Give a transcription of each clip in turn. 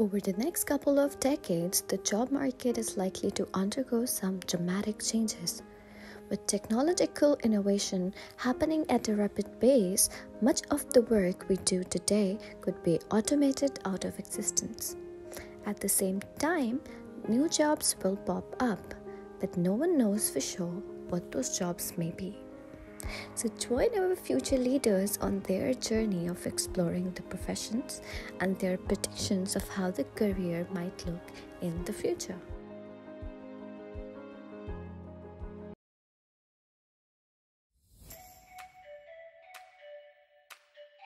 Over the next couple of decades, the job market is likely to undergo some dramatic changes. With technological innovation happening at a rapid pace, much of the work we do today could be automated out of existence. At the same time, new jobs will pop up, but no one knows for sure what those jobs may be. So join our future leaders on their journey of exploring the professions and their predictions of how the career might look in the future.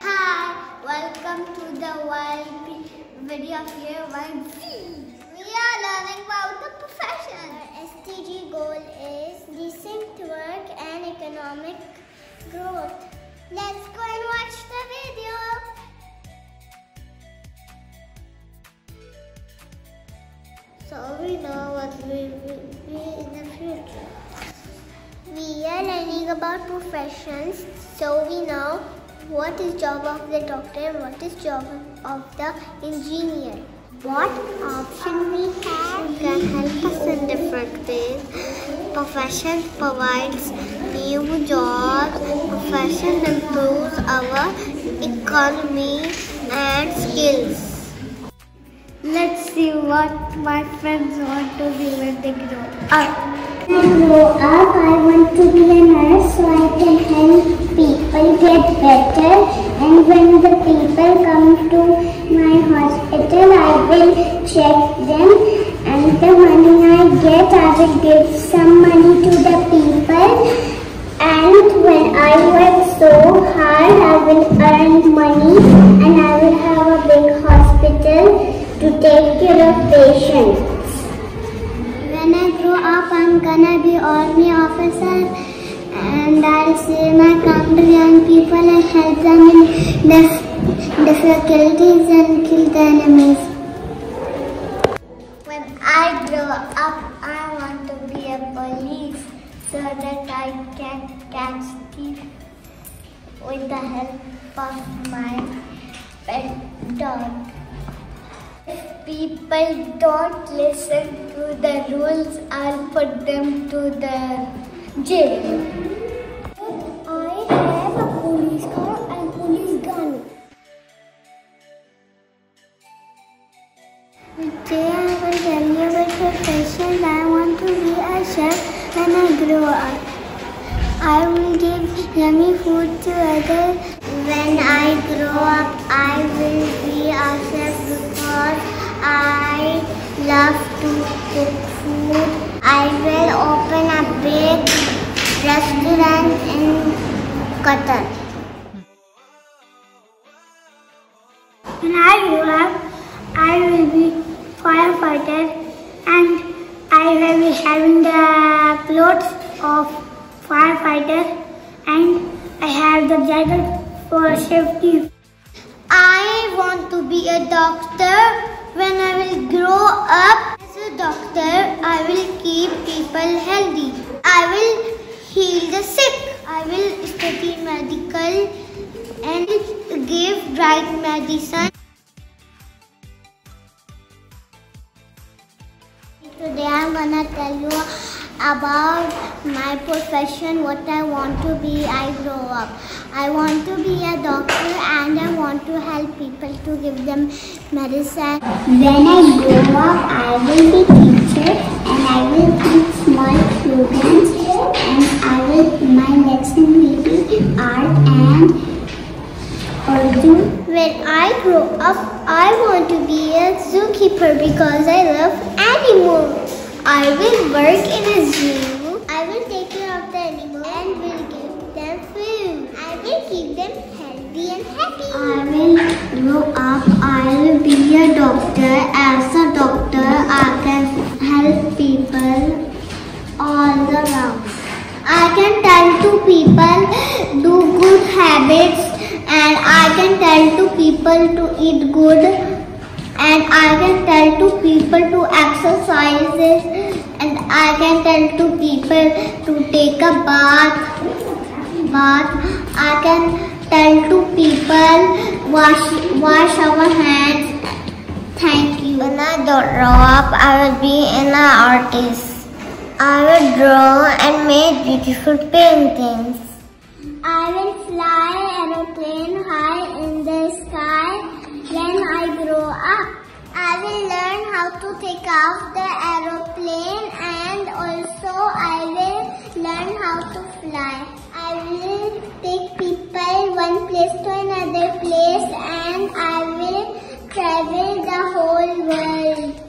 Hi, welcome to the world video of year 1C. We are learning about the profession. Our SDG goal is decent work and economic growth. Let's go and watch the video. So we know what we will be in the future. We are learning about professions, so we know what is job of the doctor and what is job of the engineer. What option we have can help us in different ways. Profession provides new jobs. Profession improves our economy and skills. Let's see what my friends want to be when they grow up. When I grow up, I want to be a nurse so I can help people get better. And when the people come to my hospital, I will check them. And the money I get, I will give some money to the people. And when I work so hard, I will earn money and I will have a big hospital to take care of patients. When I grow up, I'm gonna be army officer and I'll save my country and people and help them in difficulties and kill the enemies. When I grow up, I want to be a police so that I can catch thieves with the help of my pet dog. If people don't listen to the rules, I'll put them to the jail. I have a police car and police gun. Today I will tell you about professions. I want to be a chef when I grow up. I will give yummy food to others. When I grow up, I will be a chef because I love to cook food. I will open a big restaurant in Qatar. When I grow up, I will be firefighter and I will be having the clothes of firefighter and I have the jacket for safety. I want to be a doctor. When I will grow up as a doctor, I will keep people healthy. I will heal the sick. I will study medical and give right medicine. Today I'm gonna tell you about my profession, what I want to be I grow up. I want to be a doctor and I want to help people to give them medicine. When I grow up, I will be teacher and I will teach small students and my lesson will be art and Urdu. When I grow up, I want to be a zookeeper because I love animals. I will work in a zoo. I will take care of the animals and will give them food. I will keep them healthy and happy. I will grow up. I will be a doctor. As a doctor, I can help people all around. I can tell to people do good habits and I can tell to people to eat good and I can tell to people to exercise and I can tell to people to take a bath. I can tell to people wash our hands. Thank you. When I grow up, I will be an artist. I will draw and make beautiful paintings. I will fly aeroplane high in the sky when I grow up. I will learn how to take off the aeroplane and also I will learn how to fly. I will take people one place to another place and I will travel the whole world.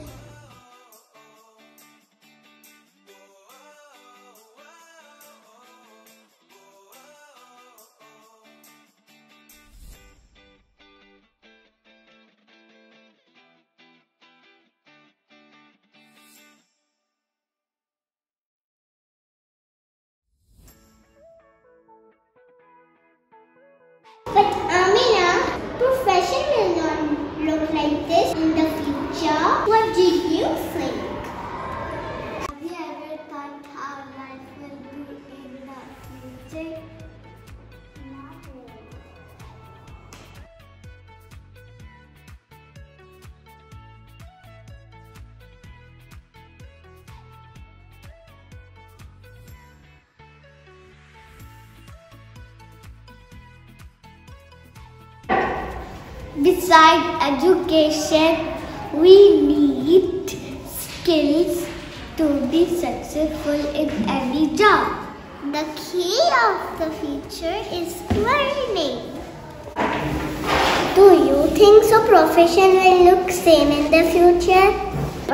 But Amina, profession will not look like this in the future. What do you think? Have you ever thought how life will be in the future? No. Besides education, we need skills to be successful in any job. The key of the future is learning. Do you think so profession will look same in the future?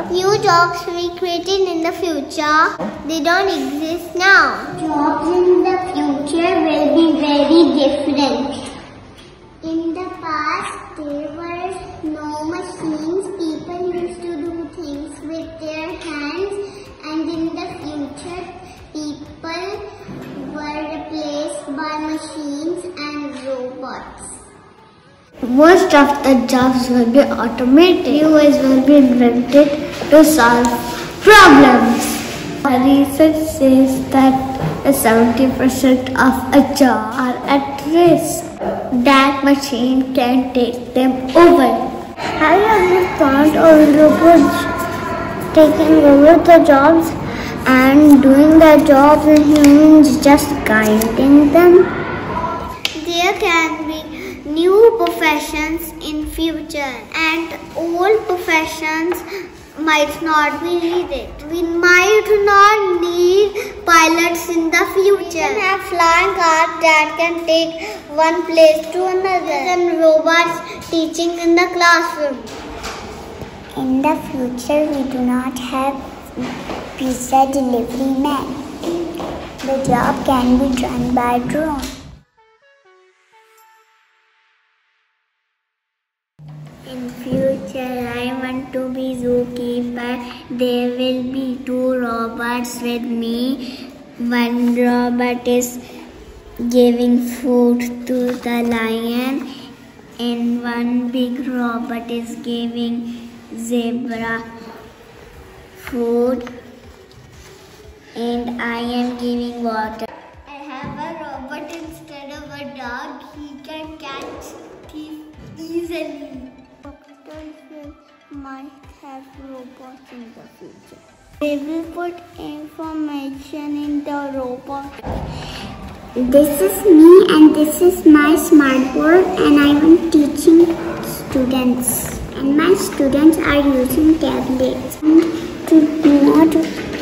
New jobs will be created in the future. They don't exist now. Jobs in the future will be very different. In the past, there were no machines. People used to do things with their hands. And in the future, people were replaced by machines and robots. Most of the jobs will be automated. New ways will be invented to solve problems. Research says that 70% of a job are at risk. That machine can take them over. Have you ever thought of robots taking over the jobs and doing the jobs and humans just guiding them? There can be new professions in future and old professions might not be needed. We might not need pilots in the future. We can have flying cars that can take one place to another and robots teaching in the classroom. In the future, we do not have pizza delivery men. The job can be done by drone. In future, I want to be zookeeper. There will be 2 robots with me. One robot is giving food to the lion and one big robot is giving zebra food and I am giving water. I have a robot instead of a dog. He can catch thieves easily. Doctors might have robots in the future. They will put information in the robot. This is me and this is my smartboard and I am teaching students. And my students are using tablets. And to not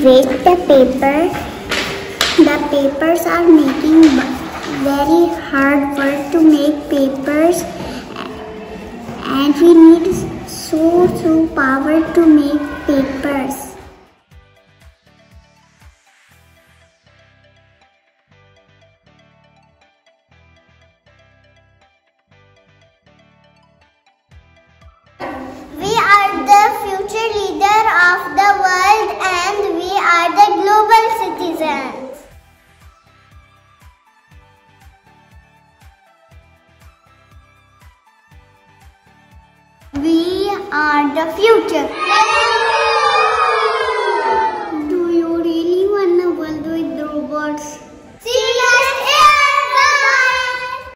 waste the papers are making very hard work to make papers. And we need so power to make papers. We are the future leader of the world and we are the global citizens. We are the future.